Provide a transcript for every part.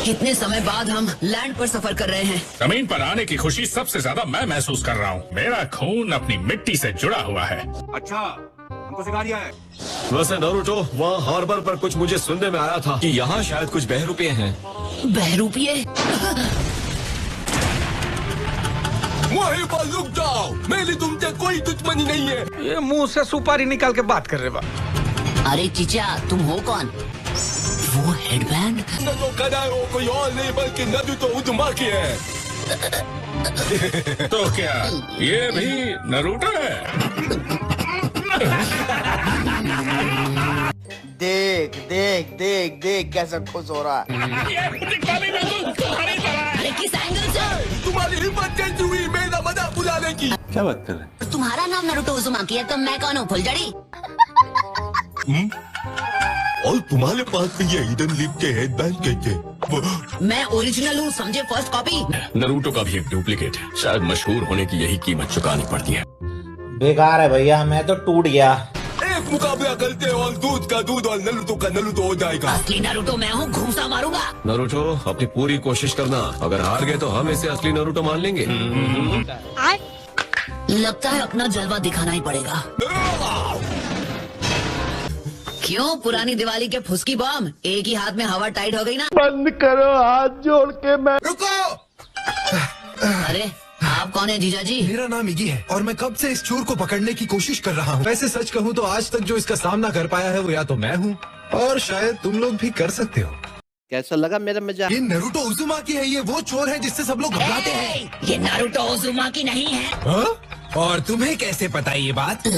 कितने समय बाद हम लैंड पर सफर कर रहे हैं। जमीन पर आने की खुशी सबसे ज्यादा मैं महसूस कर रहा हूँ। मेरा खून अपनी मिट्टी से जुड़ा हुआ है। अच्छा, हमको सिखा दिया है। वैसे नारुतो, वहाँ हार्बर पर कुछ मुझे सुनने में आया था कि यहाँ शायद कुछ बहरूपिये हैं। बहरूपिये? वहीं पर रुक जाओ, मेरी तुमसे कोई दुश्मनी नहीं है। ये मुंह से सुपारी निकाल के बात कर रहे बा। अरे चीचा, तुम हो कौन? वो हेडबैंड? तो कदारो कोई और नहीं बल्कि नारुतो उज़ुमाकी है। तो क्या ये भी नारुतो है? देख देख देख देख कैसा खुश हो रहा है। अरे किस एंगल से? तुम्हारी हिम्मत कैसी हुई मेरा मजाक बुलाने की? क्या बात कर रहे हैं? तुम्हारा नाम नारुतो उज़ुमाकी है तो मैं कौन हूँ, फुलझड़ी? और तुम्हारे पास ये हिडन लिप के हेडबैंड कैसे? मैं ओरिजिनल हूँ, समझे? First copy. नारुतो का भी एक डुप्लीकेट है। शायद मशहूर होने की यही कीमत चुकानी पड़ती है। बेकार है भैया, मैं तो टूट गया। एक मुकाबला करते और दूध का दूध और नारुतो का नारुतो हो जाएगा। असली नारुतो मैं हूँ, घूसा मारूंगा। नारुतो, अपनी पूरी कोशिश करना। अगर हार गए तो हम इसे असली नारुतो मान लेंगे। लगता है अपना जलवा दिखाना ही पड़ेगा। क्यों? पुरानी दिवाली के फुसकी बम, एक ही हाथ में हवा टाइट हो गई ना। बंद करो हाथ जोड़ के। मैं रुको! अरे आप कौन है जीजा जी? मेरा नाम इगी है और मैं कब से इस चोर को पकड़ने की कोशिश कर रहा हूँ। वैसे सच कहूँ तो आज तक जो इसका सामना कर पाया है वो या तो मैं हूँ और शायद तुम लोग भी कर सकते हो। कैसा लगा मेरा मजाक? ये नारुतो उज़ुमाकी है, ये वो चोर है जिससे सब लोग घबराते हैं। ये नारुतो उज़ुमाकी नहीं है। हाँ? और तुम्हें कैसे पता ये बात?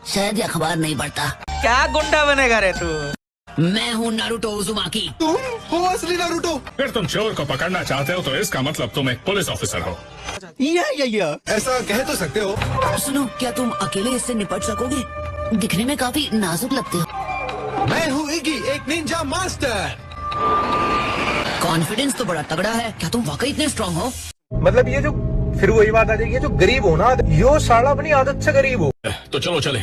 शायद ये अखबार नहीं पढ़ता। क्या गुंडा बनेगा रे तू? मैं हूँ नारुतो उज़ुमाकी। तुम हो असली नारुतो? फिर तुम चोर को पकड़ना चाहते हो तो इसका मतलब तुम एक पुलिस ऑफिसर हो। ऐसा कह तो सकते हो। सुनो, क्या तुम अकेले इससे निपट सकोगे? दिखने में काफी नाजुक लगते हो। मैं हूँ इगी, एक निंजा मास्टर। कॉन्फिडेंस तो बड़ा तगड़ा है। क्या तुम वाकई इतने स्ट्रांग हो? मतलब ये जो फिर वही बात आ जाएगी, जो गरीब हो ना, यो साला अपनी आदत से गरीब हो। तो चलो चले।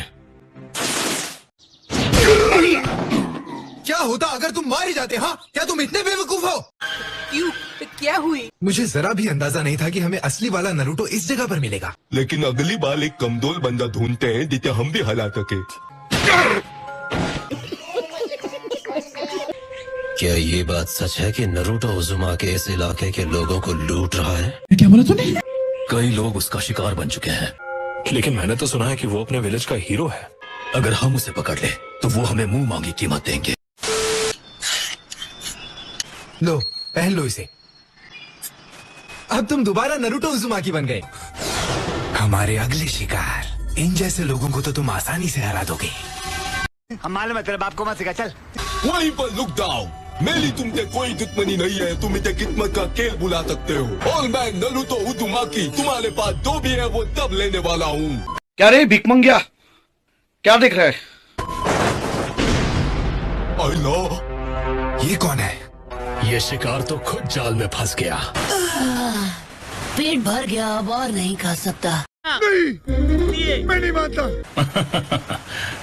क्या होता अगर तुम मार ही जाते? हाँ, क्या तुम इतने बेवकूफ हो? क्यों? क्या हुई? मुझे जरा भी अंदाजा नहीं था कि हमें असली वाला नारुतो इस जगह पर मिलेगा। लेकिन अगली बार एक कमजोर बंदा ढूंढते हैं जिसे हम भी हरा सके। क्या ये बात सच है कि नारुतो उज़ुमाकी इस इलाके के लोगों को लूट रहा है? क्या बोला तूने? कई लोग उसका शिकार बन चुके हैं, लेकिन मैंने तो सुना है कि वो अपने विलेज का हीरो है। अगर हम उसे पकड़ ले तो वो हमें मुंह मांगी कीमत देंगे। लो, पहन लो इसे। अब तुम दोबारा नारुतो उज़ुमाकी बन गए। हमारे अगले शिकार, इन जैसे लोगों को तो तुम आसानी से हरा दोगे। हम मालूम है तेरे बाप को मत सिखा, चल। वहीं पर रुक जाओ, मेरी तुमसे कोई दुश्मनी नहीं है। तुम इसे किस्मत का खेल बुला सकते हो और मैं नारुतो उज़ुमाकी तुम्हारे पास जो भी है वो तब लेने वाला हूँ। क्या रे भिख मंगिया, क्या देख रहा है? ये कौन है? ये शिकार तो खुद जाल में फंस गया। पेट भर गया, अब और नहीं खा सकता। मैं नहीं मानता।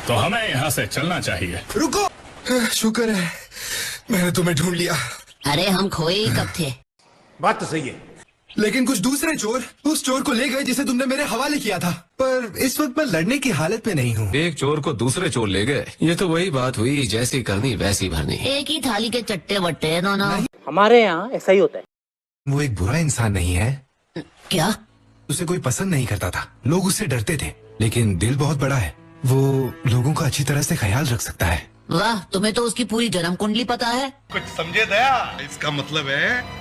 तो हमें यहाँ से चलना चाहिए। रुको, शुक्र है मैंने तुम्हें ढूंढ लिया। अरे हम खोए ही कब थे? बात तो सही है। लेकिन कुछ दूसरे चोर उस चोर को ले गए जिसे तुमने मेरे हवाले किया था। पर इस वक्त मैं लड़ने की हालत में नहीं हूँ। एक चोर को दूसरे चोर ले गए, ये तो वही बात हुई, जैसी करनी वैसी भरनी। एक ही थाली के चट्टे बट्टे हैं दोनों। हमारे यहाँ ऐसा ही होता है। वो एक बुरा इंसान नहीं है। क्या? उसे कोई पसंद नहीं करता था, लोग उससे डरते थे, लेकिन दिल बहुत बड़ा है। वो लोगों का अच्छी तरह से ख्याल रख सकता है। वाह, तुम्हें तो उसकी पूरी जन्म कुंडली पता है। कुछ समझे दया? इसका मतलब है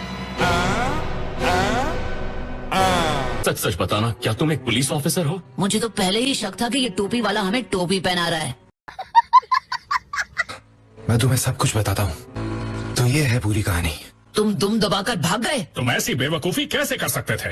सच सच बताना, क्या तुम एक पुलिस ऑफिसर हो? मुझे तो पहले ही शक था कि ये टोपी वाला हमें टोपी पहना रहा है। मैं तुम्हें सब कुछ बताता हूँ। तो ये है पूरी कहानी। तुम दुम दबाकर भाग गए। तुम ऐसी बेवकूफी कैसे कर सकते थे?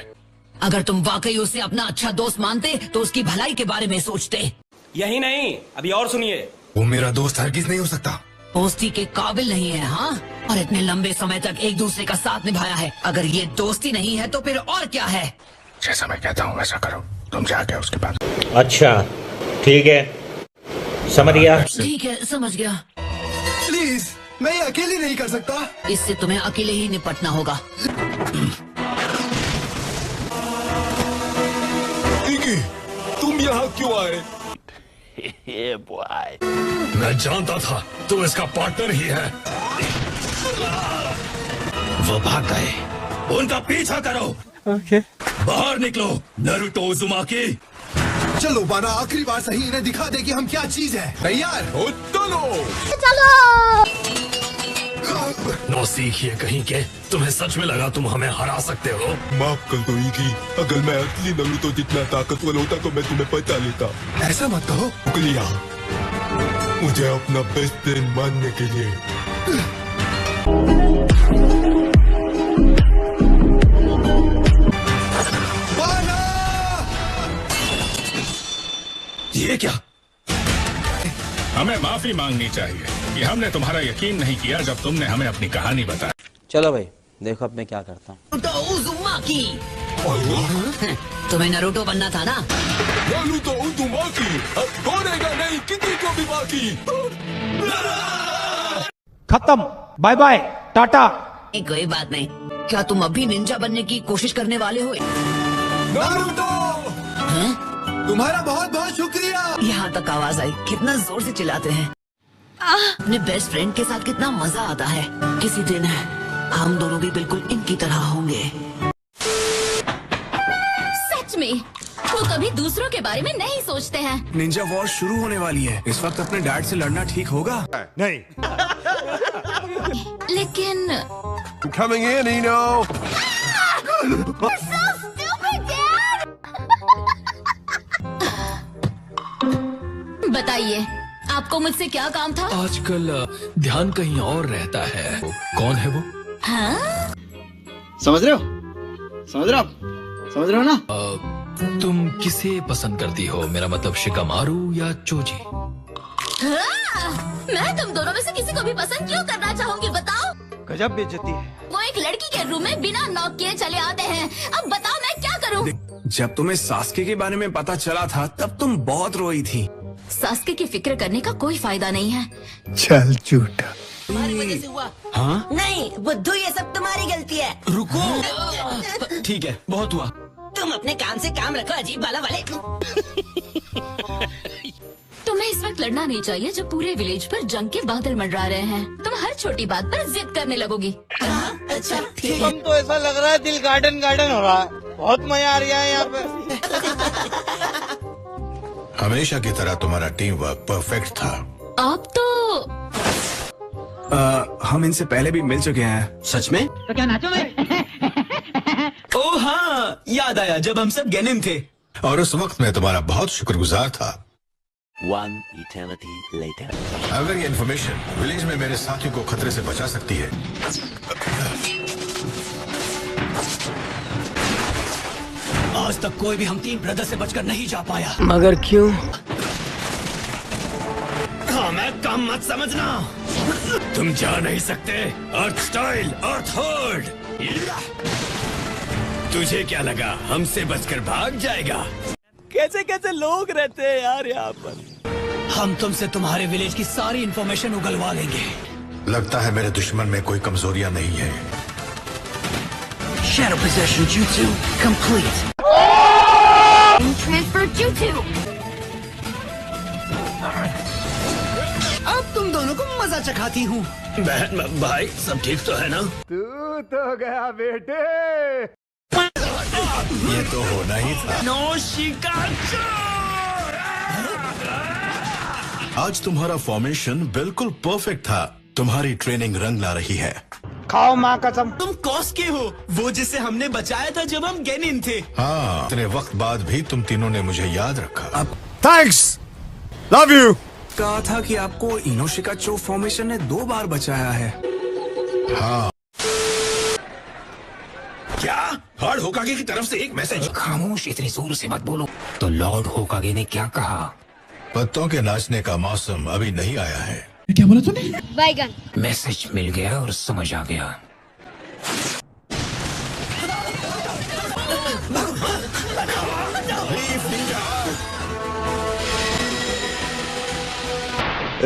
अगर तुम वाकई उसे अपना अच्छा दोस्त मानते तो उसकी भलाई के बारे में सोचते। यही नहीं, अभी और सुनिए। वो मेरा दोस्त हरगिज नहीं हो सकता। दोस्ती के काबिल नहीं है, हाँ? और इतने लंबे समय तक एक दूसरे का साथ निभाया है। अगर ये दोस्ती नहीं है तो फिर और क्या है? जैसा मैं कहता हूँ वैसा करो, तुम जाके उसके पास। अच्छा ठीक है, समझ गया। ठीक है, समझ गया। प्लीज मैं ये अकेले नहीं कर सकता। इससे तुम्हें अकेले ही निपटना होगा। इगी, तुम यहाँ क्यों आए? मैं जानता था तू इसका पार्टनर ही है। वो भाग गए, उनका पीछा करो। बाहर निकलो नारुतो उज़ुमाकी। चलो बाना, आखिरी बार सही इन्हें दिखा दे कि हम क्या चीज है। तैयार हो? चलो। नो सीखिए कहीं के, तुम्हें सच में लगा तुम हमें हरा सकते हो? माफ कर दो इगी, अगर मैं असली नारुतो जितना ताकतवर होता तो मैं तुम्हें बचा लेता। ऐसा मत कहो। शुक्रिया मुझे अपना बेस्ट फ्रेंड मानने के लिए। ये क्या? हमें माफी मांगनी चाहिए कि हमने तुम्हारा यकीन नहीं किया जब तुमने हमें अपनी कहानी बताई। चलो भाई देखो अब मैं क्या करता हूँ। Naruto Uzumaki. तुम्हें नारुतो बनना था ना? नारुतो उज़ुमाकी अब छोड़ेगा नहीं किसी को भी बाकी। खत्म, बाय बाय, टाटा। कोई बात नहीं। क्या तुम अभी निंजा बनने की कोशिश करने वाले हो? नारुतो, तुम्हारा बहुत बहुत शुक्रिया। यहाँ तक आवाज आई, कितना जोर से चिल्लाते हैं। अपने बेस्ट फ्रेंड के साथ कितना मजा आता है। किसी दिन हम दोनों भी बिल्कुल इनकी तरह होंगे। सच में वो कभी दूसरों के बारे में नहीं सोचते हैं। निंजा वॉर शुरू होने वाली है। इस वक्त अपने डैड से लड़ना ठीक होगा? नहीं। लेकिन Coming in, Eno. बताइए आपको मुझसे क्या काम था? आजकल ध्यान कहीं और रहता है। कौन है वो? हाँ? समझ रहे हो? समझ रहे हो आप? समझ रहे हो ना? तुम किसे पसंद करती हो? मेरा मतलब शिकामारू या चोजी? हाँ? मैं तुम दोनों में से किसी को भी पसंद क्यों करना चाहूंगी बताओ? गजब बेइज्जती है। वो एक लड़की के रूम में बिना नॉक किए चले आते हैं। अब बताओ मैं क्या करूं? जब तुम्हें सास्के के बारे में पता चला था तब तुम बहुत रोई थी। सास्के की फिक्र करने का कोई फायदा नहीं है। चल झूठा। तुम्हारी वजह से हुआ। हाँ? नहीं बुद्धू, ये सब तुम्हारी गलती है। रुको। ठीक है, बहुत हुआ। तुम अपने काम से काम रखो, अजीब बाला वाले। तुम्हें इस वक्त लड़ना नहीं चाहिए जब पूरे विलेज पर जंग के बादल मंडरा रहे हैं। तुम हर छोटी बात पर जिद करने लगोगी। अच्छा ठीक है। हम तो ऐसा लग रहा है दिल गार्डन गार्डन हो रहा है। बहुत मजा आ रहा है यहाँ पे। हमेशा की तरह तुम्हारा टीम वर्क परफेक्ट था। आप तो हम इनसे पहले भी मिल चुके हैं। सच में? तो क्या नाचो में? ओह हाँ, याद आया जब हम सब गेनिन थे। और उस वक्त मैं तुम्हारा बहुत शुक्रगुजार था। One eternity later. अगर ये इन्फॉर्मेशन विलेज में मेरे साथियों को खतरे से बचा सकती है, आज तक कोई भी हम तीन ब्रदर से बचकर नहीं जा पाया। मगर क्यों? हाँ, मैं कम मत समझना। तुम जा नहीं सकते। अर्थ स्टाइल, अर्थ होल्ड। तुझे क्या लगा हमसे बचकर भाग जाएगा? कैसे कैसे लोग रहते हैं यार यहाँ पर। हम तुमसे तुम्हारे विलेज की सारी इंफॉर्मेशन उगलवा लेंगे। लगता है मेरे दुश्मन में कोई कमजोरियां नहीं है। Shadow possession jutsu complete. Transfer jutsu। अब तुम दोनों को मजा चखाती हूँ। बहन भाई सब ठीक तो है ना? तू तो गया बेटे। ये तो होना ही था। आज तुम्हारा फॉर्मेशन बिल्कुल परफेक्ट था। तुम्हारी ट्रेनिंग रंग ला रही है। खाओ माँ कसम। तुम कॉस के हो, वो जिसे हमने बचाया था जब हम गेनिन थे। हाँ, इतने वक्त बाद भी तुम तीनों ने मुझे याद रखा। Thanks, love you. कहा था कि आपको इनोशिकाचो फॉर्मेशन ने 2 बार बचाया है। हाँ, क्या? लॉर्ड होकागे की तरफ से एक मैसेज? खामोश, इतनी जोर से मत बोलो। तो लॉर्ड होकागे ने क्या कहा? पत्तों के नाचने का मौसम अभी नहीं आया है। क्या बोला तूने? बैगन। मैसेज मिल गया और समझ आ गया।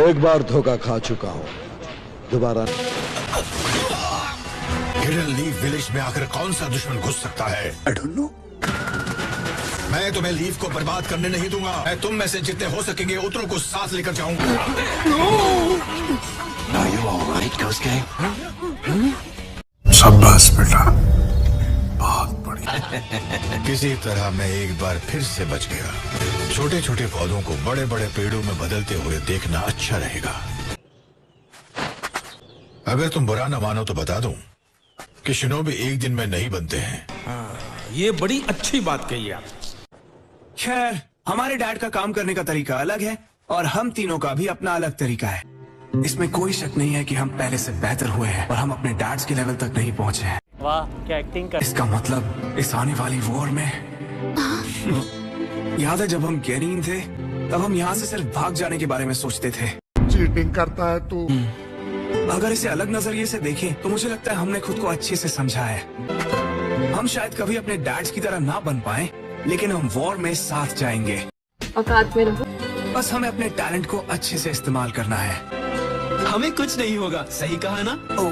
एक बार धोखा खा चुका हूं, दोबारा हिडन लीफ विलेज में आकर कौन सा दुश्मन घुस सकता है? I don't know. मैं तुम्हें लीफ को बर्बाद करने नहीं दूंगा। मैं तुम में से जितने हो सकेंगे उतनों को साथ लेकर जाऊंगा। शाबाश बेटा, बहुत बढ़िया। किसी तरह मैं एक बार फिर से बच गया। छोटे छोटे पौधों को बड़े बड़े पेड़ों में बदलते हुए देखना अच्छा रहेगा। अगर तुम बुरा न मानो तो बता दूं कि शिनोबी एक दिन में नहीं बनते हैं। ये बड़ी अच्छी बात कही आप। खैर, हमारे डैड का काम करने का तरीका अलग है और हम तीनों का भी अपना अलग तरीका है। इसमें कोई शक नहीं है कि हम पहले से बेहतर हुए हैं और हम अपने डैड्स के लेवल तक नहीं पहुंचे हैं। वाह, क्या एक्टिंग कर। इसका मतलब इस आने वाली वॉर में याद है जब हम गेरीन थे तब हम यहाँ से सिर्फ भाग जाने के बारे में सोचते थे। चीटिंग करता है तू। अगर इसे अलग नजरिए से देखें तो मुझे लगता है हमने खुद को अच्छे से समझा है। हम शायद कभी अपने डैड्स की तरह ना बन पाए, लेकिन हम वॉर में साथ जाएंगे। औकात में रहो। बस हमें अपने टैलेंट को अच्छे से इस्तेमाल करना है। हमें कुछ नहीं होगा, सही कहा ना? ओ,